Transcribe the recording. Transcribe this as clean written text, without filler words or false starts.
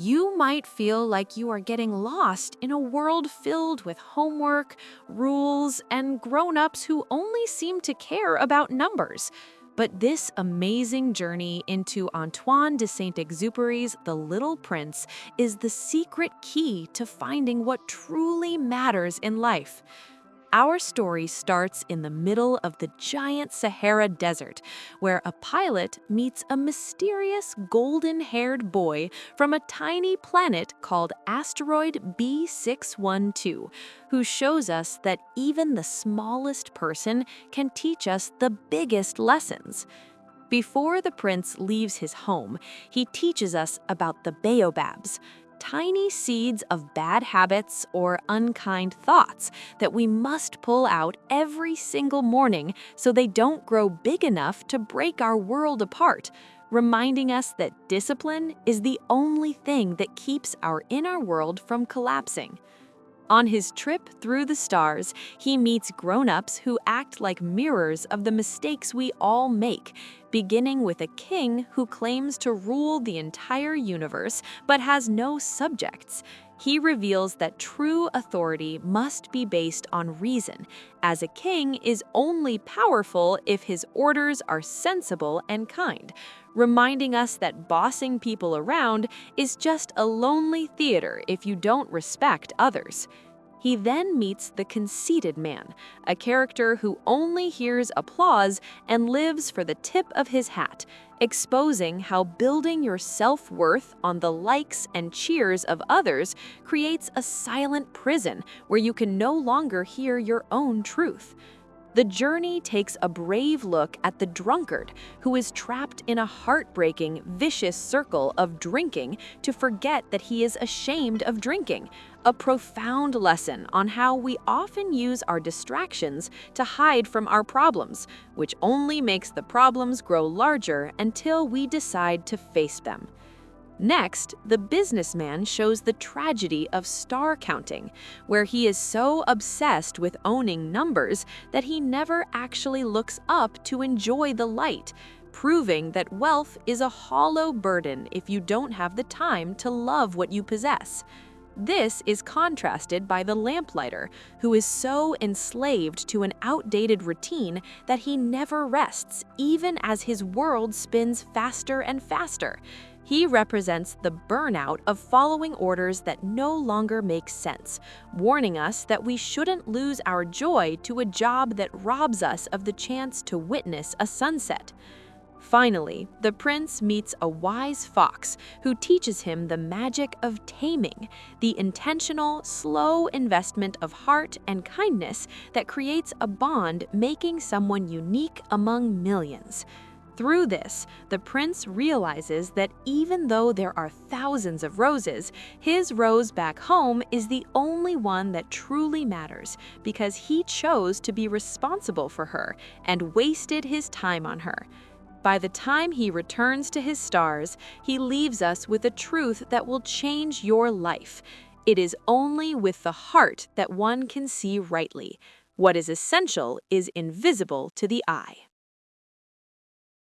You might feel like you are getting lost in a world filled with homework, rules, and grown-ups who only seem to care about numbers. But this amazing journey into Antoine de Saint-Exupéry's The Little Prince is the secret key to finding what truly matters in life. Our story starts in the middle of the giant Sahara Desert, where a pilot meets a mysterious golden-haired boy from a tiny planet called asteroid B612, who shows us that even the smallest person can teach us the biggest lessons. Before the prince leaves his home, he teaches us about the Baobabs, tiny seeds of bad habits or unkind thoughts that we must pull out every single morning so they don't grow big enough to break our world apart, reminding us that discipline is the only thing that keeps our inner world from collapsing. On his trip through the stars, he meets grown-ups who act like mirrors of the mistakes we all make, beginning with a king who claims to rule the entire universe but has no subjects. He reveals that true authority must be based on reason, as a king is only powerful if his orders are sensible and kind, reminding us that bossing people around is just a lonely theater if you don't respect others. He then meets the Conceited Man, a character who only hears applause and lives for the tip of his hat, exposing how building your self-worth on the likes and cheers of others creates a silent prison where you can no longer hear your own truth. The journey takes a brave look at the drunkard who is trapped in a heartbreaking, vicious circle of drinking to forget that he is ashamed of drinking, a profound lesson on how we often use our distractions to hide from our problems, which only makes the problems grow larger until we decide to face them. Next, the businessman shows the tragedy of star counting, where he is so obsessed with owning numbers that he never actually looks up to enjoy the light, proving that wealth is a hollow burden if you don't have the time to love what you possess. This is contrasted by the Lamplighter, who is so enslaved to an outdated routine that he never rests, even as his world spins faster and faster. He represents the burnout of following orders that no longer make sense, warning us that we shouldn't lose our joy to a job that robs us of the chance to witness a sunset. Finally, the prince meets a wise fox who teaches him the magic of taming, the intentional, slow investment of heart and kindness that creates a bond making someone unique among millions. Through this, the prince realizes that even though there are thousands of roses, his rose back home is the only one that truly matters because he chose to be responsible for her and wasted his time on her. By the time he returns to his stars, he leaves us with a truth that will change your life. It is only with the heart that one can see rightly. What is essential is invisible to the eye.